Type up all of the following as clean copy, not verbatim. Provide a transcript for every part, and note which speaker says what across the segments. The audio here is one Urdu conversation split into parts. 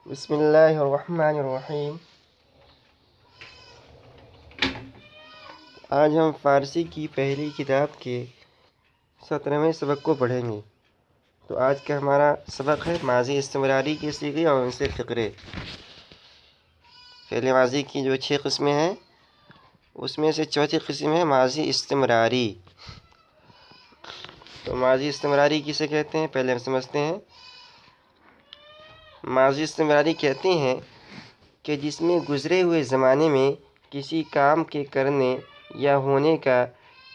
Speaker 1: بسم اللہ الرحمن الرحیم۔ آج ہم فارسی کی پہلی کتاب کے 17ویں سبق کو پڑھیں گے۔ تو آج کا ہمارا سبق ہے ماضی استمراری کے صیغے اور ان سے فقرے۔ فعل ماضی کی جو 6 قسمیں ہیں اس میں سے چوتھی قسم ہے ماضی استمراری۔ تو ماضی استمراری کسے کہتے ہیں پہلے ہم سمجھتے ہیں۔ ماضی استمراری کہتے ہیں کہ جس میں گزرے ہوئے زمانے میں کسی کام کے کرنے یا ہونے کا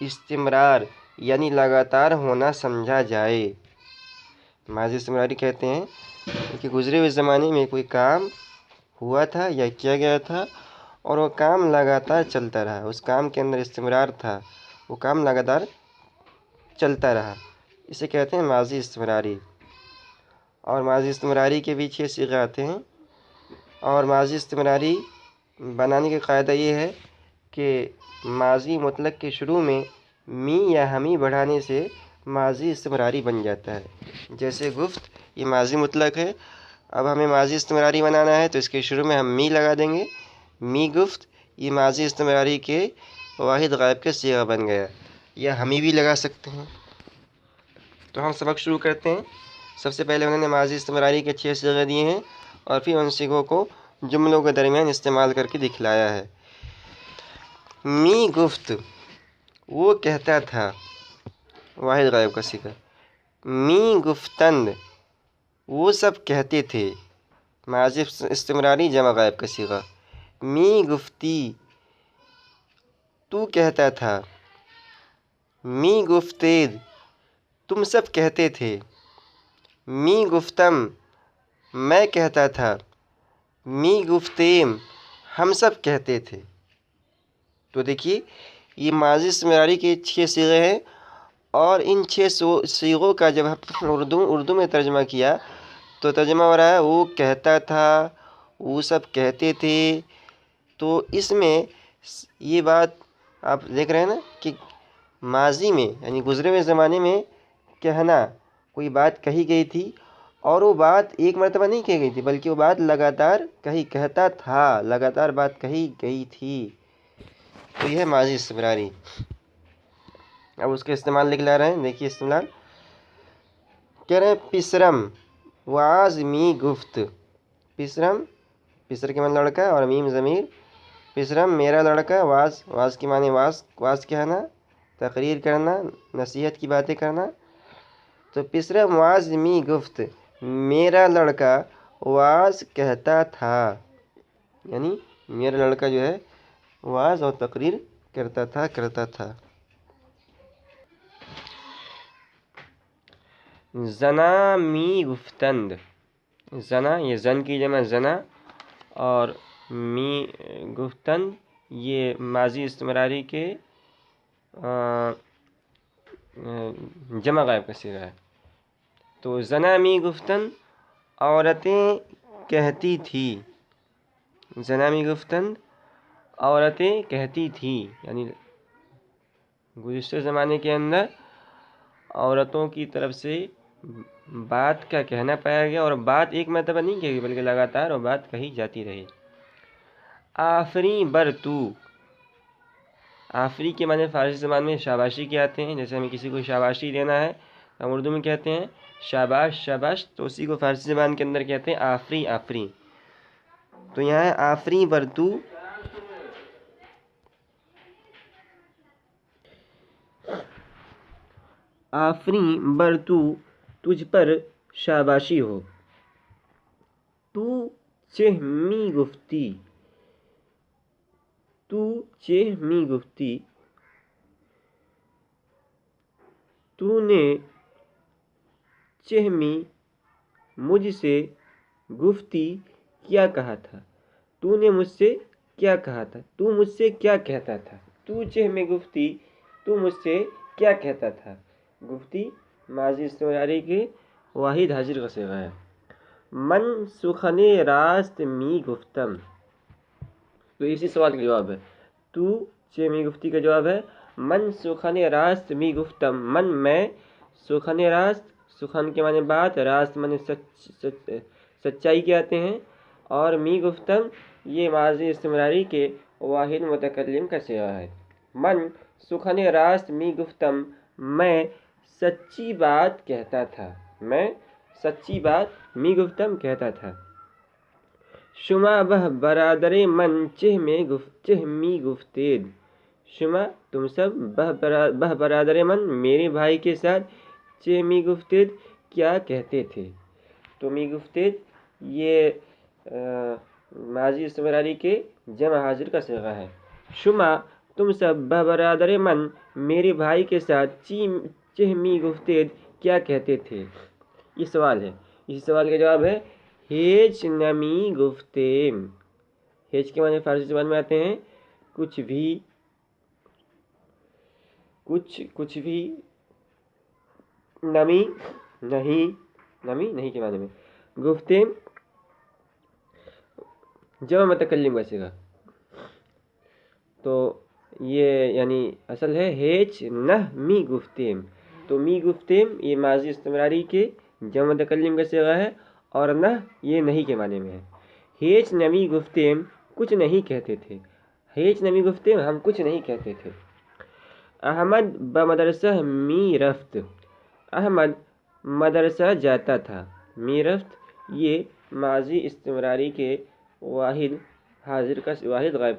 Speaker 1: استمرار یعنی لگاتار ہونا سمجھا جائے۔ ماضی استمراری کہتے ہیں کہ گزرے ہوئے زمانے میں کوئی کام ہوا تھا یا کیا گیا تھا اور وہ کام لگاتار چلتا رہا، اس کام کے اندر استمرار تھا، وہ کام لگاتار چلتا رہا، اسے کہتے ہیں ماضی استمراری۔ اور ماضی استمراری کے بھی 6 صیغے آتے ہیں۔ اور ماضی استمراری بنانے کا قاعدہ یہ ہے کہ ماضی مطلق کے شروع میں می یا ہمی بڑھانے سے ماضی استمراری بن جاتا ہے۔ جیسے گفت، یہ ماضی مطلق ہے، اب ہمیں ماضی استمراری بنانا ہے تو اس کے شروع میں ہم می لگا دیں گے، می گفت، یہ ماضی استمراری کے واحد غائب کا صیغہ بن گیا، یا ہمی بھی لگا سکتے ہیں۔ تو ہم سبق شروع کرتے ہیں۔ سب سے پہلے انہوں نے ماضی استمراری کے 6 صیغے دیے ہیں اور پھر ان صیغوں کو جملوں کے درمیان استعمال کر کے دکھلایا ہے۔ می گفت، وہ کہتا تھا، واحد غائب کا صیغہ۔ می گفتند، وہ سب کہتے تھے، ماضی استمراری جمع غائب کا صیغہ۔ می گفتی، تو کہتا تھا۔ می گفتید، تم سب کہتے تھے۔ می گفتم، میں کہتا تھا۔ می گفتیم، ہم سب کہتے تھے۔ تو دیکھیے یہ ماضی استمراری کے 6 صیغے ہیں، اور ان 6 صیغوں کا جب ہم اردو میں ترجمہ کیا تو ترجمہ ہو رہا ہے وہ کہتا تھا، وہ سب کہتے تھے۔ تو اس میں یہ بات آپ دیکھ رہے ہیں نا کہ ماضی میں یعنی گزرے ہوئے زمانے میں کہنا، کوئی بات کہی گئی تھی اور وہ بات ایک مرتبہ نہیں کہی گئی تھی بلکہ وہ بات لگاتار کہتا تھا، لگاتار بات کہی گئی تھی، تو یہ ہے ماضی استمراری۔ اب اس کے استعمال لکھ رہے ہیں، دیکھیے استعمال کہہ رہے ہیں پسرم واز می گفت۔ پسرم، پسر کے معنی لڑکا اور میم ضمیر، پسرم میرا لڑکا، واز، واز کی معنی واز کہنا، تقریر کرنا، نصیحت کی باتیں کرنا۔ تو پسرم واز می گفت، میرا لڑکا واز کہتا تھا، یعنی میرا لڑکا جو ہے واز اور تقریر کرتا تھا۔ زنا می گفتند، زنا یہ زن کی جمع زنا، اور می گفتند یہ ماضی استمراری کے جمع غائب کا صیغہ ہے۔ تو زنا می گفتند، عورتیں کہتی تھی، زنا می گفتند عورتیں کہتی تھی، یعنی گزشتہ زمانے کے اندر عورتوں کی طرف سے بات کا کہنا پایا گیا، اور بات ایک مرتبہ نہیں کہی گئی بلکہ لگاتار وہ بات کہی جاتی رہی۔ آفری بر تو، آفری کے معنی فارسی زبان میں شاباشی کے آتے ہیں۔ جیسے ہمیں کسی کو شاباشی دینا ہے ہم اردو میں کہتے ہیں شاباش شاباش، تو اسی کو فارسی زبان کے اندر کہتے ہیں آفری آفری۔ تو یہاں ہے آفری بر تو، آفری بر تو، تجھ پر شاباشی ہو۔ تو چہ می گفتی، تو چہ می گفتی، تو نے چہ می مجھ سے گفتی کیا کہا تھا، تو نے مجھ سے کیا کہا تھا، تو مجھ سے کیا کہتا تھا۔ تو چہ می گفتی، تو مجھ سے کیا کہتا تھا۔ گفتی ماضی استمراری کے واحد حاضر کا صیغہ ہے۔ من سخن راست می گفتم، تو اسی سوال کا جواب ہے۔ تو چہ می گفتی کا جواب ہے من سخن راست می گفتم، من میں، سخن راست، سخن کے معنی بات، راست معنی سچائی کے آتے ہیں، اور می گفتم یہ ماضی استمراری کے واحد متکلم کا صیغہ ہے۔ من سخن راست می گفتم، میں سچی بات کہتا تھا، میں سچی بات می گفتم کہتا تھا۔ شما بہ برادر من چہ می گفتید، شما تم سب بہ برادر من میرے بھائی کے ساتھ چہ می گفتید کیا کہتے تھے۔ تو می گفتید یہ ماضی استمراری کے جمع حاضر کا صیغہ ہے۔ شما تم سب بہ برادر من میرے بھائی کے ساتھ چہ می گفتید کیا کہتے تھے، یہ سوال ہے۔ اس سوال کا جواب ہے ہیچ نمی گفتیم۔ ہیچ کے معنی فارسی زبان میں آتے ہیں کچھ بھی، کچھ بھی، نمی نہیں کے معنی میں، گفتیم جمع متکلم کا صیغہ۔ تو یہ یعنی اصل ہے ہیچ نہ می گفتیم۔ تو می گفتیم یہ ماضی استمراری کے جمع متکلم کا صیغہ ہے، اور نہ یہ نہیں کے معنی میں ہے۔ ہیچ نمی گفتیم کچھ نہیں کہتے تھے، ہیچ نمی گفتیم ہم کچھ نہیں کہتے تھے۔ احمد بمدرسہ می رفت، احمد مدرسہ جاتا تھا۔ می رفت یہ ماضی استمراری کے واحد غائب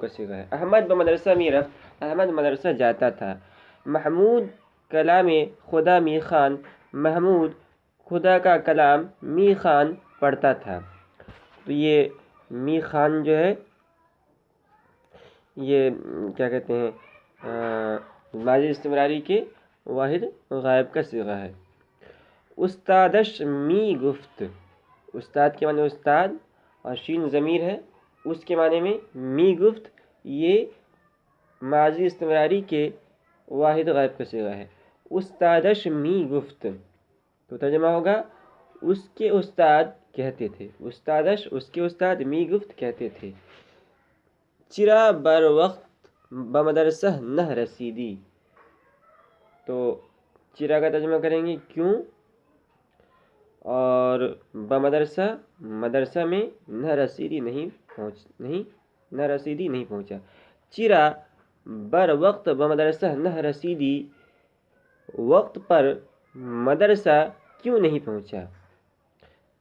Speaker 1: کا صیغہ ہے۔ احمد بمدرسہ می رفت، احمد مدرسہ جاتا تھا۔ محمود کلام خدا می خان، محمود خدا کا کلام می خان پڑھتا تھا۔ تو یہ می خان جو ہے یہ کیا کہتے ہیں ماضی استمراری کے واحد غائب کا صیغہ ہے۔ استادش می گفت، استاد کے معنی استاد اور شین ضمیر ہے، اس کے معنی میں می گفت یہ ماضی استمراری کے واحد غائب کا صیغہ ہے۔ استادش می گفت تو ترجمہ ہوگا اس کے استاد کہتے تھے، استادش اس کے استاد می گفت کہتے تھے۔ چرا بر وقت بمدرسہ نہ رسیدی، تو چرا کا ترجمہ کریں گے کیوں، اور بمدرسہ مدرسہ میں نہ رسیدی نہیں پہنچا۔ چرا بر وقت بمدرسہ نہ رسیدی، وقت پر مدرسہ کیوں نہیں پہنچا۔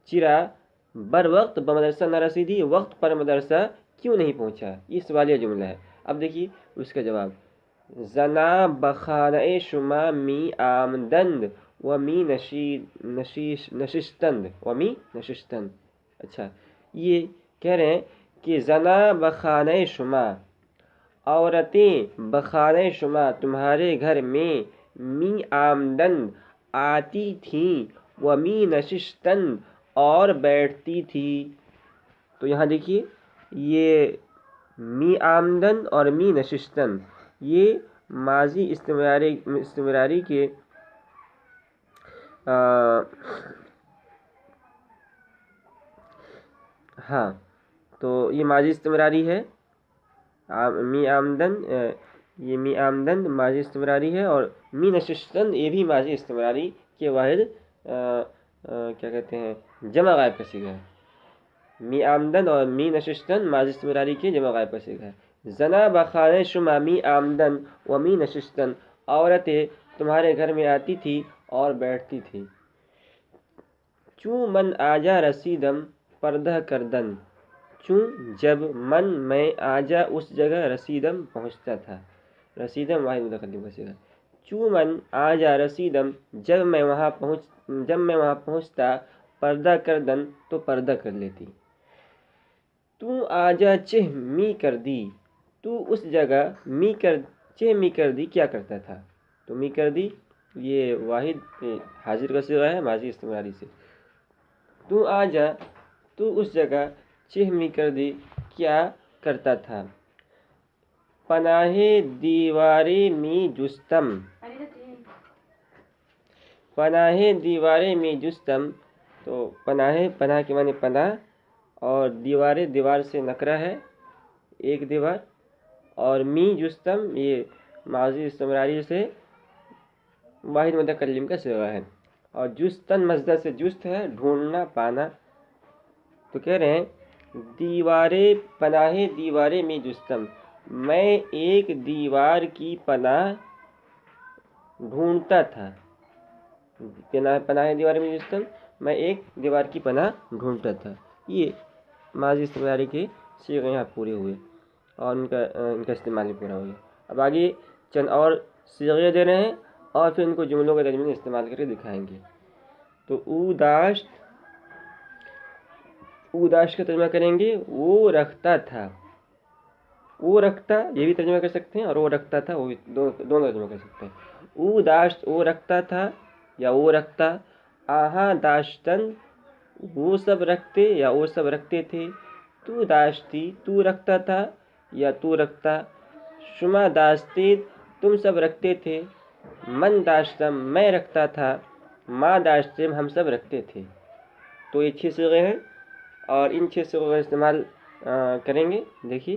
Speaker 1: چرا بر وقت بمدرسہ نہ رسیدی، وقت پر مدرسہ کیوں نہیں پہنچا، یہ سوالیہ جملہ ہے۔ اب دیکھیے اس کا جواب، زنا بخانہ شما می آمدند و می نشستند، اچھا یہ کہہ رہے ہیں کہ زنا بخانہ شما، عورتیں بخانہ شما تمہارے گھر میں، می آمدند آتی تھیں، و می نشستند اور بیٹھتی تھی۔ تو یہاں دیکھیے یہ می آمدن اور می نشستن یہ ماضی استمراری کے ہاں تو یہ ماضی استمراری ہے، می آمدن یہ می آمدن ماضی استمراری ہے، اور می نشستن یہ بھی ماضی استمراری کے واحد کیا کہتے ہیں جمع غائب کا صیغہ ہے۔ می آمدن اور می نشستن ماضی استمراری کے جمع غائب کا صیغہ ہے۔ زنا بخانہ شما می آمدن و می نشستن، عورتیں تمہارے گھر میں آتی تھی اور بیٹھتی تھی۔ چوں من آجا رسیدم پردہ کردن، چوں جب من میں آجا اس جگہ رسیدم پہنچتا تھا، رسیدم واحد متکلم کا صیغہ۔ چوں من آجا رسیدم جب میں وہاں پہنچتا، پردہ کردن تو پردہ کر لیتی۔ تو آجا چہ می کر دی، تو اس جگہ چہ می کر دی کیا کرتا تھا۔ تو می کر دی یہ واحد حاضر کا صیغہ ہے ماضی استمراری سے۔ تو آجا تو اس جگہ چہ می کر دی کیا کرتا تھا۔ پناہ دیوارے می جستم، پناہ دیوارے می جستم تو پناہ کے معنی پناہ، اور دیوار سے نکرہ ہے ایک دیوار، اور می جستم یہ ماضی استمراری سے واحد متکلم کا صیغہ ہے، اور جستن مصدر سے جست ہے ڈھونڈنا پانا۔ تو کہہ رہے ہیں دیواریں پناہ دیواریں میں جستم، میں ایک دیوار کی پناہ ڈھونڈتا تھا. پناہ دیوار میں جستم، میں ایک دیوار کی پناہ ڈھونڈتا تھا. یہ ماضی استمراری کے صیغے یہاں پورے ہوئے اور ان کا استعمال بھی پورا ہو گیا. اب آگے چند اور صیغے دے رہے ہیں اور پھر ان کو جملوں کے ترجمے میں استعمال کر کے دکھائیں گے. تو او داشت کا ترجمہ کریں گے وہ رکھتا تھا. وہ رکھتا یہ بھی ترجمہ کر سکتے ہیں اور وہ رکھتا تھا وہ بھی دونوں ترجمہ کر سکتے ہیں. او داشت وہ رکھتا تھا یا وہ رکھتا. آہاں داشتن وہ سب رکھتے یا وہ سب رکھتے تھے. تو داشتی تو رکھتا تھا یا تو رکھتا. شما داشتید تم سب رکھتے تھے. من داشتم میں رکھتا تھا. ما داشتم ہم سب رکھتے تھے. تو یہ 6 صیغے ہیں اور ان 6 صیغوں کا استعمال کریں گے. دیکھیے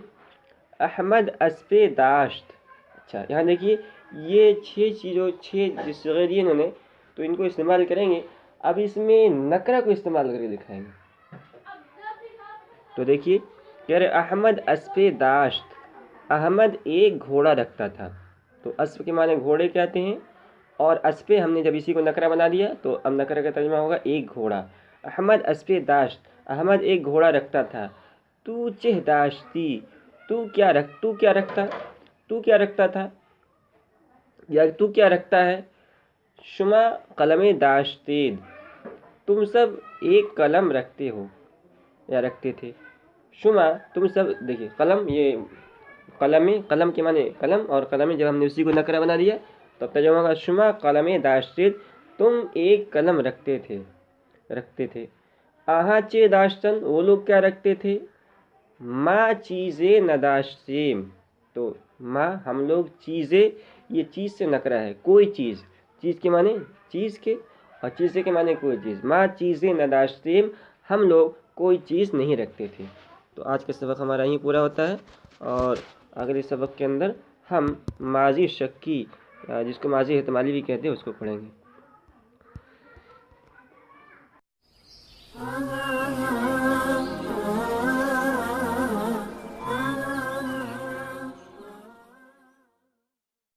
Speaker 1: احمد اسپِ داشت. اچھا یہاں دیکھیے یہ 6 صیغے دیے انہوں نے تو ان کو استعمال کریں گے. اب اس میں نکرہ کو استعمال کر کے دکھائیں گے. تو دیکھیے کہہ رہے احمد اسپِ داشت، احمد ایک گھوڑا رکھتا تھا. تو اسپ کے معنی گھوڑے کے آتے ہیں اور اسپِ ہم نے جب اسی کو نکرہ بنا دیا تو اب نکرہ کا ترجمہ ہوگا ایک گھوڑا. احمد اسپِ داشت، احمد ایک گھوڑا رکھتا تھا. تو چہ داشتی تو کیا رکھتا تھا یا تو کیا رکھتا ہے. شما قلم داشتید تم سب ایک قلم رکھتے ہو یا رکھتے تھے. شما تم سب دیکھیے قلم یہ قلم کے معنی قلم اور قلم جب ہم نے اسی کو نکرہ بنا دیا تو اب ترجمہ ہوگا شما قلم داشتید تم ایک قلم رکھتے تھے. آہاں چے داشتن وہ لوگ کیا رکھتے تھے. ما چیزیں نداشتیم تو ما ہم لوگ چیزیں یہ چیز سے نکرہ ہے کوئی چیز کے معنی چیز کے اور چیزیں کے معنی کوئی چیز. ما چیزیں نداشتیم ہم لوگ کوئی چیز نہیں رکھتے تھے. تو آج کا سبق ہمارا یہیں پورا ہوتا ہے اور اگلے سبق کے اندر ہم ماضی شکی جس کو ماضی احتمالی بھی کہتے ہیں اس کو پڑھیں گے.